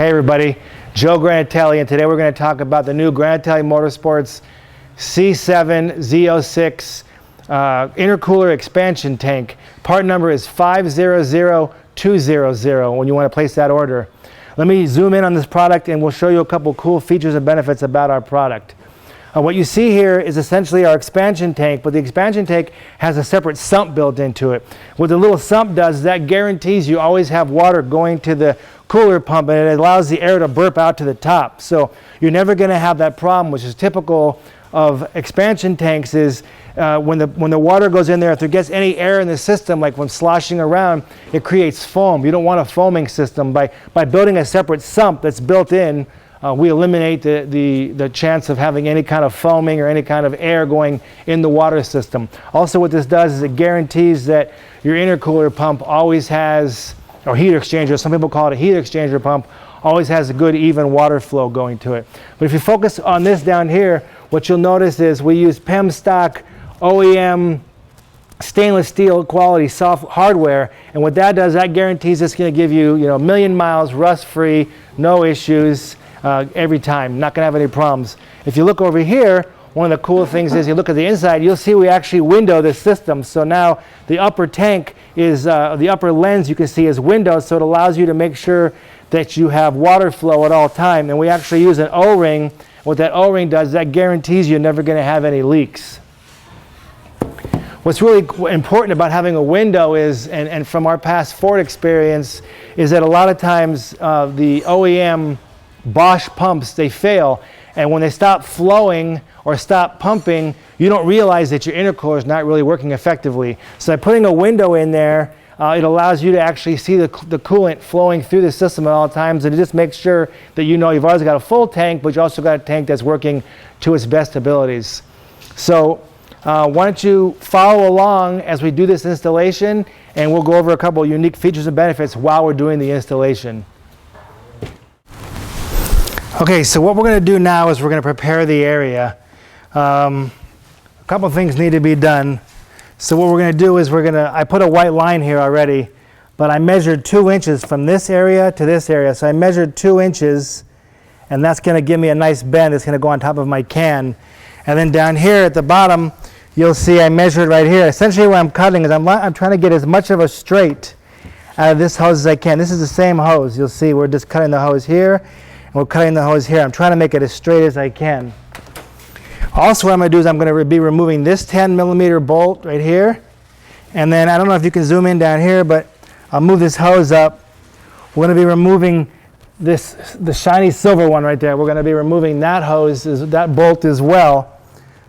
Hey everybody, Joe Granatelli, and today we're going to talk about the new Granatelli Motorsports C7 Z06 Intercooler Expansion Tank. Part number is 500200 when you want to place that order. Let me zoom in on this product and we'll show you a couple cool features and benefits about our product. What you see here is essentially our expansion tank, but the expansion tank has a separate sump built into it. What the little sump does is that guarantees you always have water going to the cooler pump, and it allows the air to burp out to the top. So you're never going to have that problem, which is typical of expansion tanks, is when the water goes in there, if there gets any air in the system, like when sloshing around, it creates foam. You don't want a foaming system. By building a separate sump that's built in, we eliminate the chance of having any kind of foaming or any kind of air going in the water system. Also, what this does is it guarantees that your intercooler pump always has, or heat exchanger, some people call it a heat exchanger pump, always has a good even water flow going to it. But if you focus on this down here, what you'll notice is we use PEM stock OEM stainless steel quality soft hardware, and what that does, that guarantees it's going to give you, a million miles rust free, no issues. Every time, not going to have any problems. If you look over here, one of the cool things is you look at the inside, you'll see we actually window this system. So now the upper tank is, the upper lens you can see is windowed, so it allows you to make sure that you have water flow at all time. And we actually use an O-ring. What that O-ring does, that guarantees you're never going to have any leaks. What's really important about having a window is, and from our past Ford experience, is that a lot of times the OEM Bosch pumps, they fail, and when they stop flowing or stop pumping, you don't realize that your intercooler is not really working effectively. So by putting a window in there, it allows you to actually see the coolant flowing through the system at all times, and it just makes sure that you've always got a full tank, but you also got a tank that's working to its best abilities. So why don't you follow along as we do this installation, and we'll go over a couple of unique features and benefits while we're doing the installation. Okay, so what we're going to do now is we're going to prepare the area. A couple things need to be done. So what we're going to do is I put a white line here already, but I measured 2 inches from this area to this area. So I measured 2 inches, and that's going to give me a nice bend that's going to go on top of my can. And then down here at the bottom, you'll see I measured right here. Essentially what I'm cutting is I'm trying to get as much of a straight out of this hose as I can. This is the same hose. You'll see we're just cutting the hose here. We're cutting the hose here. I'm trying to make it as straight as I can. Also what I'm going to do is I'm going to be removing this 10mm bolt right here. And then I don't know if you can zoom in down here, but I'll move this hose up. We're going to be removing the shiny silver one right there. We're going to be removing that hose, that bolt as well.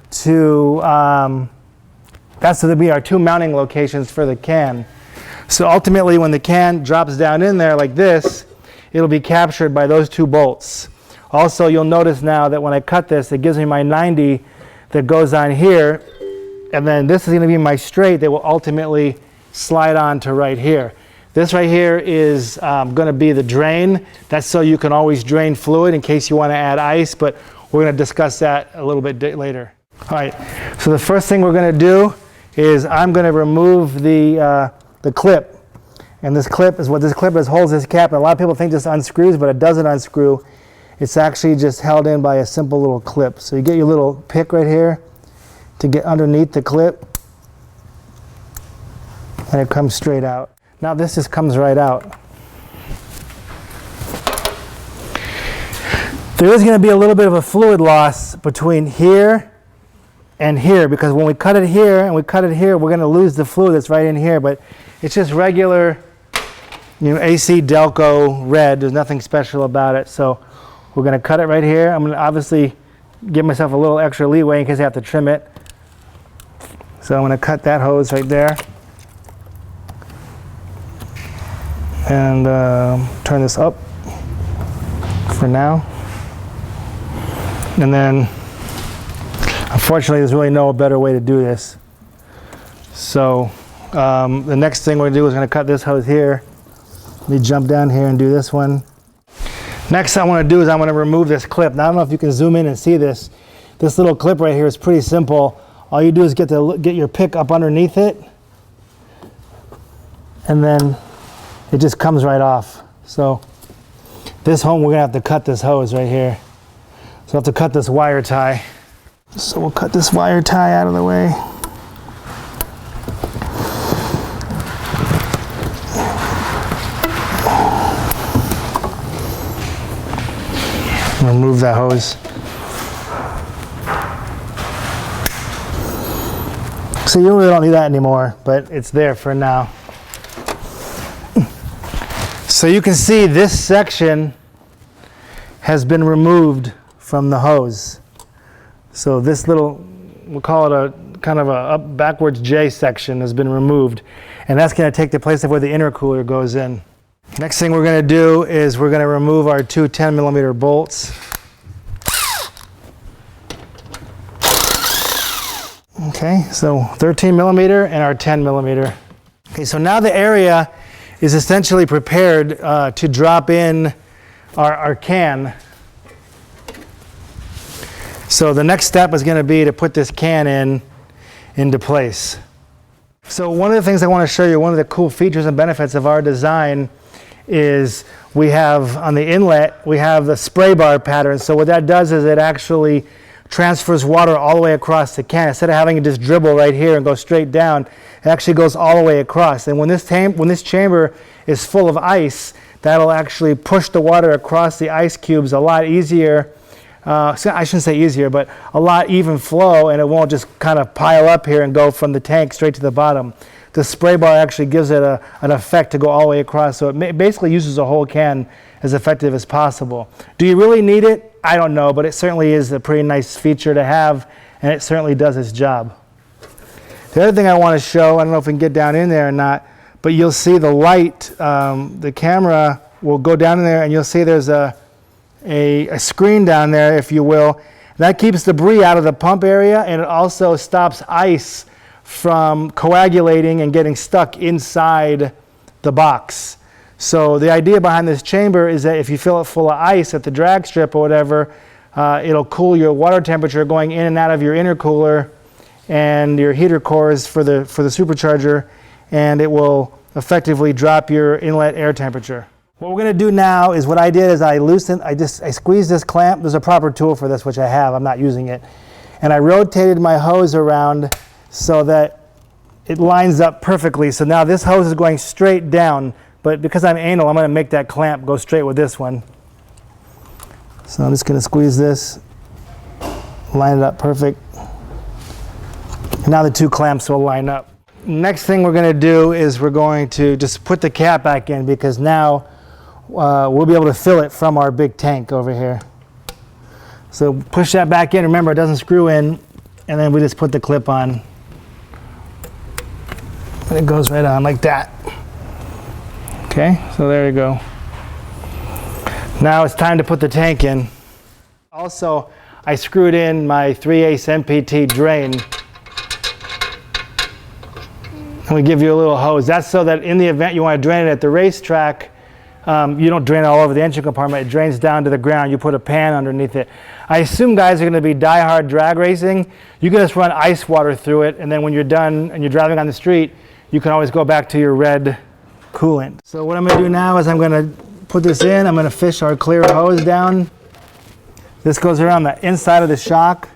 That's going to be our 2 mounting locations for the can. So ultimately when the can drops down in there like this, it'll be captured by those 2 bolts. Also, you'll notice now that when I cut this, it gives me my 90 that goes on here, and then this is going to be my straight that will ultimately slide on to right here. This right here is going to be the drain. That's so you can always drain fluid in case you want to add ice, but we're going to discuss that a little bit later. All right, so the first thing we're going to do is I'm going to remove the clip. And this clip is holds this cap, and a lot of people think this unscrews, but it doesn't unscrew. It's actually just held in by a simple little clip. So you get your little pick right here to get underneath the clip, and it comes straight out. Now this just comes right out. There is going to be a little bit of a fluid loss between here and here, because when we cut it here and we cut it here, we're going to lose the fluid that's right in here, but it's just regular AC Delco red. There's nothing special about it. So we're going to cut it right here. I'm going to obviously give myself a little extra leeway in case I have to trim it. So I'm going to cut that hose right there. And turn this up for now. And then, unfortunately, there's really no better way to do this. So the next thing we're going to do is going to cut this hose here. Let me jump down here and do this one. Next I want to do is I'm going to remove this clip. Now I don't know if you can zoom in and see this. This little clip right here is pretty simple. All you do is get your pick up underneath it, and then it just comes right off. So This home, we're gonna have to cut this hose right here. So we'll have to cut this wire tie. So we'll cut this wire tie out of the way. Remove that hose. So you really don't need that anymore, but it's there for now. So you can see this section has been removed from the hose. So this little, we'll call it a kind of a up backwards J section has been removed, and that's going to take the place of where the intercooler goes in. Next thing we're going to do is we're going to remove our two 10mm bolts. Okay, so 13mm and our 10mm. Okay, so now the area is essentially prepared to drop in our can. So the next step is going to be to put this can into place. So one of the things I want to show you, one of the cool features and benefits of our design is we have on the inlet, we have the spray bar pattern. So what that does is it actually transfers water all the way across the can. Instead of having it just dribble right here and go straight down, it actually goes all the way across. And when this chamber is full of ice, that'll actually push the water across the ice cubes a lot easier. I shouldn't say easier, but a lot even flow, and it won't just kind of pile up here and go from the tank straight to the bottom. The spray bar actually gives it an effect to go all the way across, so it basically uses the whole can as effective as possible. Do you really need it? I don't know, but it certainly is a pretty nice feature to have, and it certainly does its job. The other thing I want to show, I don't know if we can get down in there or not, but you'll see the light, the camera will go down in there, and you'll see there's a screen down there, if you will. That keeps debris out of the pump area, and it also stops ice from coagulating and getting stuck inside the box. So the idea behind this chamber is that if you fill it full of ice at the drag strip or whatever, it'll cool your water temperature going in and out of your intercooler and your heater cores for the supercharger, and it will effectively drop your inlet air temperature. What we're going to do now is what I did is I squeezed this clamp. There's a proper tool for this, which I have. I'm not using it. And I rotated my hose around so that it lines up perfectly. So now this hose is going straight down, but because I'm anal, I'm going to make that clamp go straight with this one. So I'm just going to squeeze this, line it up perfect. And now the two clamps will line up. Next thing we're going to do is we're going to just put the cap back in, because now we'll be able to fill it from our big tank over here. So push that back in. Remember, it doesn't screw in, and then we just put the clip on. And it goes right on like that. Okay, so there you go. Now it's time to put the tank in. Also, I screwed in my 3/8 MPT drain. And we give you a little hose. That's so that in the event you want to drain it at the racetrack, you don't drain it all over the engine compartment. It drains down to the ground. You put a pan underneath it. I assume guys are going to be die-hard drag racing. You can just run ice water through it, and then when you're done and you're driving on the street, you can always go back to your red coolant. So what I'm going to do now is I'm going to put this in. I'm going to fish our clear hose down. This goes around the inside of the shock,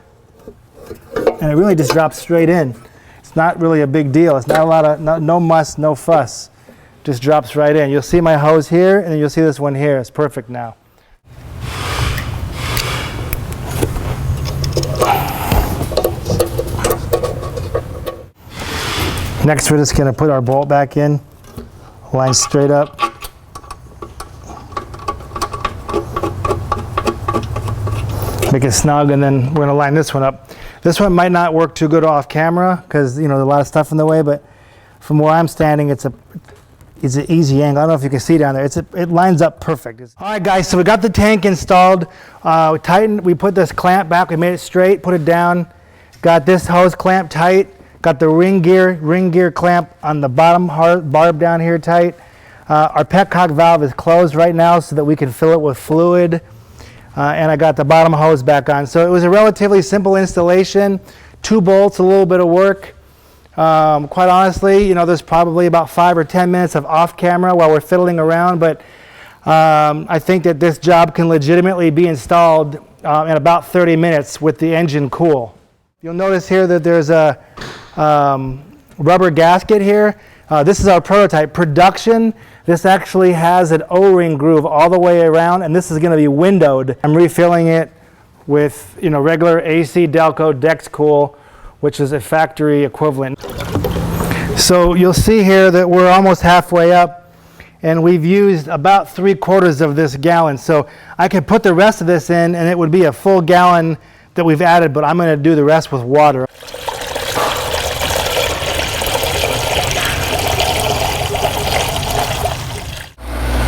and it really just drops straight in. It's not really a big deal. It's not a lot of, no muss, no fuss. Just drops right in. You'll see my hose here, and then you'll see this one here. It's perfect now. Next, we're just going to put our bolt back in, line straight up. Make it snug, and then we're going to line this one up. This one might not work too good off camera because, you know, there's a lot of stuff in the way, but from where I'm standing, it's an easy angle. I don't know if you can see down there. It lines up perfect. All right, guys, so we got the tank installed. We put this clamp back. We made it straight, put it down. Got this hose clamp tight. Got the ring gear clamp on the bottom barb down here tight. Our petcock valve is closed right now so that we can fill it with fluid. And I got the bottom hose back on. So it was a relatively simple installation. 2 bolts, a little bit of work. Quite honestly, you know, there's probably about 5 or 10 minutes of off camera while we're fiddling around, but I think that this job can legitimately be installed in about 30 minutes with the engine cool. You'll notice here that there's a rubber gasket here. This is our prototype. Production, this actually has an O-ring groove all the way around, and this is going to be windowed. I'm refilling it with regular AC Delco Dexcool, which is a factory equivalent. So you'll see here that we're almost halfway up, and we've used about 3/4 of this gallon. So I could put the rest of this in and it would be a full gallon that we've added, but I'm going to do the rest with water.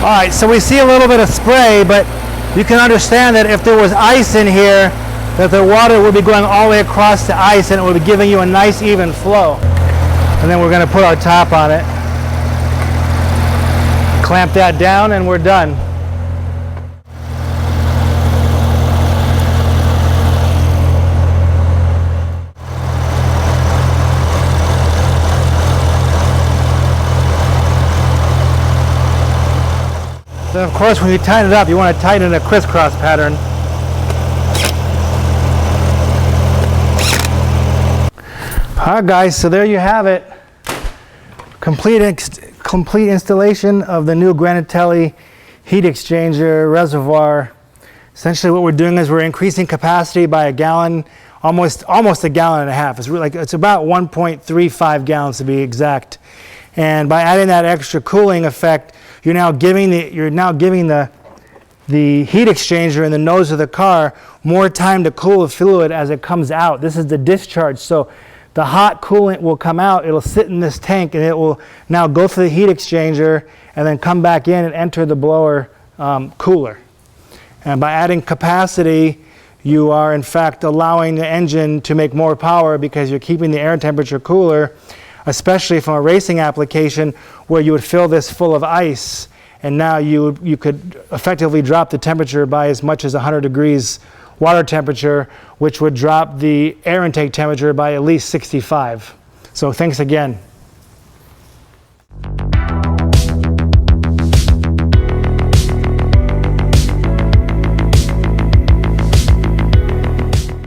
All right, so we see a little bit of spray, but you can understand that if there was ice in here, that the water would be going all the way across the ice and it would be giving you a nice even flow. And then we're going to put our top on it. Clamp that down and we're done. Then of course when you tighten it up, you want to tighten in a crisscross pattern. All right guys, so there you have it. Complete installation of the new Granatelli heat exchanger reservoir. Essentially what we're doing is we're increasing capacity by a gallon, almost a gallon and a half. It's about 1.35 gallons to be exact. And by adding that extra cooling effect, you're now giving the heat exchanger in the nose of the car more time to cool the fluid as it comes out. This is the discharge. So the hot coolant will come out, it'll sit in this tank, and it will now go through the heat exchanger and then come back in and enter the blower cooler. And by adding capacity, you are in fact allowing the engine to make more power because you're keeping the air temperature cooler, especially from a racing application where you would fill this full of ice, and now you could effectively drop the temperature by as much as 100 degrees water temperature, which would drop the air intake temperature by at least 65. So thanks again.